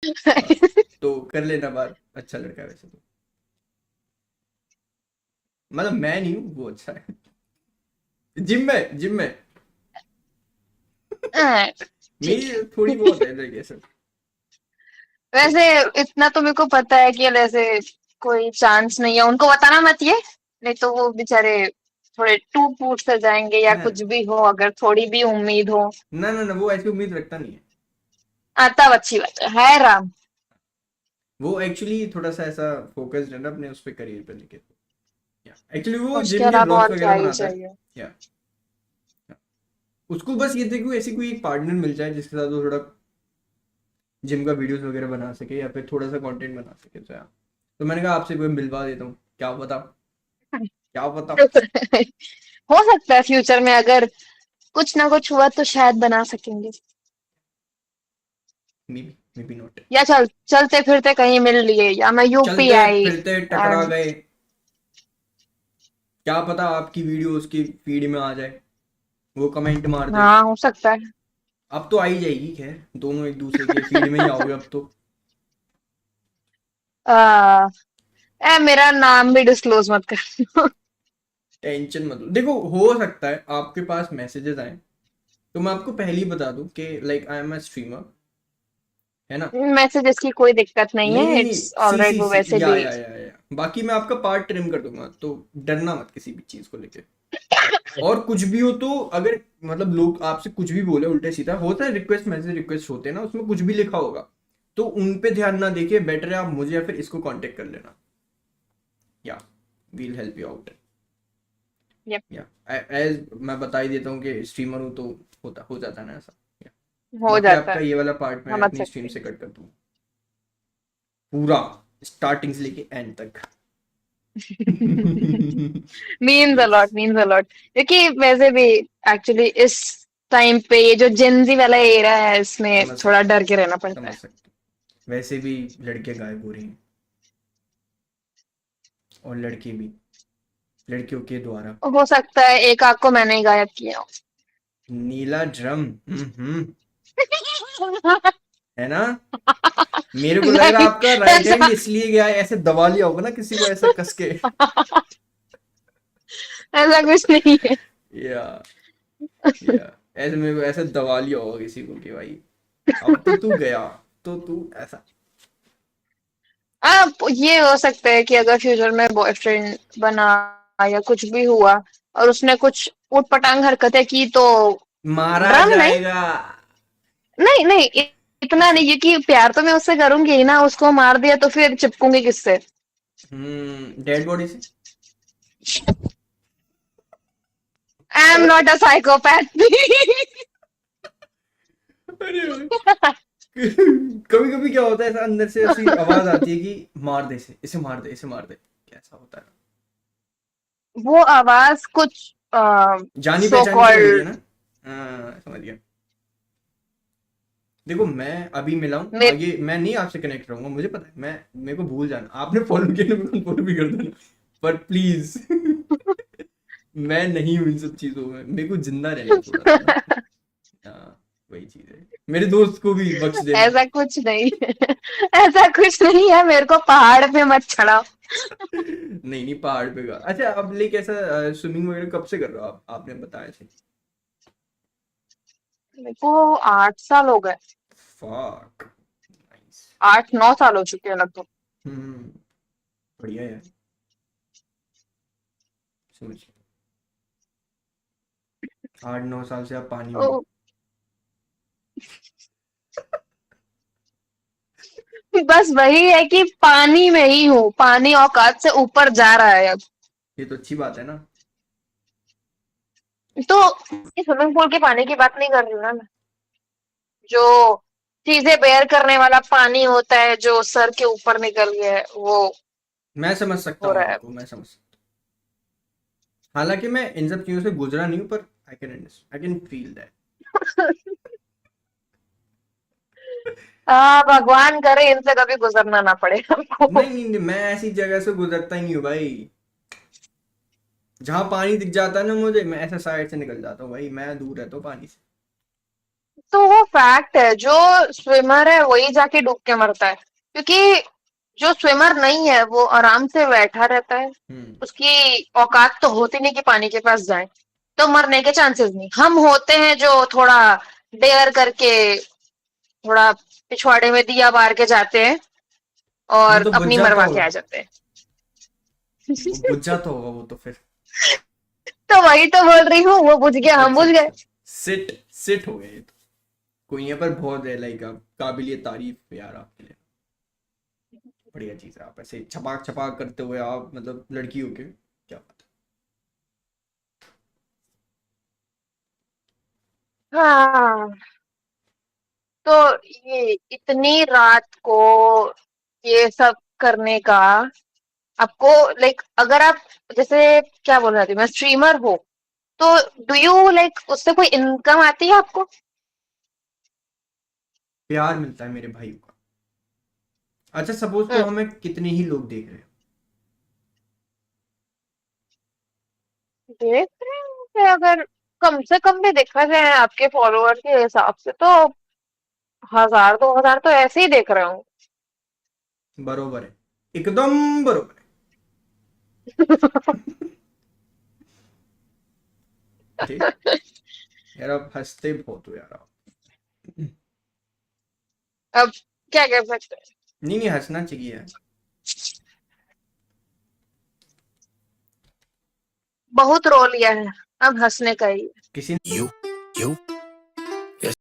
हाँ, तो कर लेना बात, अच्छा लड़का है वैसे तो। मतलब मैं नहीं हूँ, वो अच्छा है। जिम में हाँ, ठीक मेरी है। थोड़ी बहुत है लड़के सब। तो वैसे इतना तो मेरे को पता है कि ऐसे कोई चांस नहीं है, उनको बताना मत ये, नहीं तो वो बेचारे थोड़े टूट फूट से जाएंगे, या हाँ, कुछ भी हो, अगर थोड़ी भी उम्मीद हो। ना ना ना, वो ऐसी उम्मीद रखता नहीं है। तब अच्छी बात है राम। वो एक्चुअली थोड़ा सा ऐसा फोकस्ड है ना अपने उस पे, करियर पे लेके। एक्चुअली वो उसके जिम के अलावा ब्लॉग्स और क्या वगैरह ही बनाता है। चाहिए। या उसको बस ये देखो ऐसी कोई एक पार्टनर मिल जाए जिसके साथ वो थोड़ा जिम का वीडियोस वगैरह बना सके या फिर थोड़ा सा कंटेंट बना सके, तो यार, तो मैंने कहा आपसे कोई मिलवा देता हूँ, क्या पता, क्या पता। हो सकता है फ्यूचर में अगर कुछ ना कुछ हुआ तो शायद बना सकेंगे। May be not. या चलते फिरते कहीं मिल लिए, या मैं यूपी चलते आई फिरते टकरा एंड। गए, क्या पता आपकी वीडियो उसकी फीड में आ जाए, वो कमेंट मार दे। हाँ, हो सकता है। अब तो आ ही जाएगी, खैर दोनों एक दूसरे के फीड में ही आओगे अब तो। आ, मेरा नाम भी डिस्क्लोज मत कर। टेंशन मत लो, देखो हो सकता है आपके पास मैसेजेस आए, तो मैं आपको पहले ही बता दूं कि like I am a streamer, है ना। मैसेजेस की कोई दिक्कत नहीं नहीं नहीं है, नहीं, इट्स सी ऑलराइट, सी वो सी, वैसे भी। या बाकी मैं आपका पार्ट ट्रिम कर दूंगा, तो डरना मत किसी भी चीज को लेके। और कुछ भी हो तो, अगर मतलब लोग आपसे कुछ भी बोले उल्टे सीधा, होता है रिक्वेस्ट मैसेज रिक्वेस्ट होते हैं ना, उसमें कुछ भी लिखा होगा, तो उन पे ध्यान ना देके बेटर है आप मुझे या फिर इसको कांटेक्ट कर लेना, yeah we'll help you out. Yup, yeah as मैं बता ही देता हूँ कि स्ट्रीमर हूँ तो होता हो जाता है ना ऐसा। या हो बाकी जाता आपका है, ये वाला पार्ट मैं समझ अपनी स्ट्रीम सकते से हैं। कट कर दूँ, पूरा स्टार्टिंग से लेके एंड तक। Means yes, a lot, means a lot, क्योंकि वैसे भी एक्चुअली इस टाइम पे ये जो जेंजी वाला एरा है, इसमें समझ थोड़ा सकता हूँ, डर के रहना पड़ता समझ है। सकता हूँ। वैसे भी लड़के गायब हो रही हैं, और लड़के भी लड़कियों के द्वारा। हो सकता है एक आग को मैंने ही गायब किया हो। नीला ड्रम, है ना। मेरे को लग रहा है नहीं, आपका राइट हैंड ऐसा इसलिए गया है, ऐसे दबा लिया होगा ना किसी को ऐसे कस के। ऐसा कुछ नहीं है। या या ऐसे मेरे को ऐसे दबा लिया होगा किसी को कि भाई अब तो तू गया, तो तू ऐसा। अब ये हो सकता है कि अगर फ्यूचर में बॉयफ्रेंड बना या कुछ भी हुआ, और उसने कुछ ऊटपटांग हरकतें की, तो मारा ड्रम नहीं, जाएगा। नहीं नहीं, इतना नहीं, क्योंकि प्यार तो मैं उससे करूंगी ही ना, उसको मार दिया तो फिर चिपकूंगी किससे। डेड बॉडी से। I am not a psychopath. अरे कभी कभी क्या होता है, ऐसा अंदर से ऐसी आवाज आती है कि मार दे इसे, इसे मार दे, इसे मार दे, कैसा होता है। वो आवाज कुछ जानी सो पहचानी सी लग रही है कॉल्ड ना। हाँ समझ गया। देखो मैं अभी मिला हूँ, मेरे। आगे मैं नहीं आपसे कनेक्ट रहूंगा, मुझे पता है, मैं मेरे को भूल जाना, आपने फॉलो किया ना, मेरे को फॉलो भी कर देना, पर प्लीज। मैं नहीं हूँ इन सब चीजों में, मेरे को जिंदा रहना है थोड़ा सा ना। हाँ, वही चीज है, मेरे दोस्त को भी बख्श देना। ऐसा कुछ नहीं है। ऐसा कुछ नहीं है, मेरे को पहाड़ पे मत चढ़ाओ। नहीं नहीं, पहाड़ पे का अच्छा, अब लाइक ऐसा स्विमिंग वगैरह कब से कर रहे हो आप, आपने बताया थे। मेरे को 8 साल हो गए। Fuck, nice. 8-9 साल हो चुके हैं लगभग। हम्म, बढ़िया यार, समझ। 8-9 साल से आप पानी में हो। तो बस वही है कि पानी में ही हूँ, पानी औकात से ऊपर जा रहा है अब। ये तो अच्छी बात है ना। तो स्विमिंग पूल के पानी की बात नहीं कर रही हूँ ना मैं, जो चीजें बेयर करने वाला पानी होता है, जो सर के ऊपर निकल गया है, वो मैं समझ सकता हो हूँ रहा है। आपको, मैं समझ सकता हूँ, हालांकि मैं इन सब चीजों से गुजरा नहीं हूँ, पर आई कैन फील दैट। भगवान करे इनसे कभी गुजरना ना पड़े हमको। नहीं नहीं नहीं, मैं ऐसी जगह से गुजरता ही नहीं हूँ भाई, जहां पानी दिख जाता है ना मुझे, मैं ऐसा साइड से निकल जाता हूँ भाई, मैं दूर रहता हूँ पानी से। तो वो फैक्ट है, जो स्विमर है वही जाके डूब के मरता है, क्योंकि जो स्विमर नहीं है वो आराम से बैठा रहता है, हम्म। उसकी औकात तो होती नहीं कि पानी के पास जाए, तो मरने के चांसेस नहीं। हम होते हैं जो थोड़ा डेयर करके थोड़ा पिछवाड़े में दिया बार के जाते हैं वो और तो बुझ अपनी जाता मरवा के होगा। आ जाते हैं। वो बुझ जाता होगा वो तो फिर। तो वही तो बोल रही हूँ, वो बुझ गया, हम अच्छा बुझ गए। अच्छा। सिट सिट हो गया ये तो। कोई यहाँ पर बहुत है लाइक आप काबिलियत तारीफ यार आपके लिए। बढ़िया चीज है, आप ऐसे छपाक छपाक करते हुए आप मतलब लड़की हो के क्या बात हाँ, तो ये इतनी रात को ये सब करने का आपको, लाइक अगर आप, जैसे क्या बोल रही थी मैं, स्ट्रीमर हो, तो डू यू लाइक उससे कोई इनकम आती है आपको? है। प्यार मिलता है मेरे भाई का। अच्छा सपोज करो हम्म, हमें कितने ही लोग देख रहे हैं। देख रहे हैं कि अगर कम से कम भी देखा जाए आपके फॉलोअर के हिसाब से, तो 1000 2000 तो ऐसे ही देख रहे हूँ। बरोबर है, एकदम बरोबर है। ठीक। यार आप हंसते बहुत हो यार आप। अब क्या कह सकते हैं। नहीं नहीं, हंसना चाहिए यार। बहुत रो लिया है, अब हंसने का ही है। किसी You, you,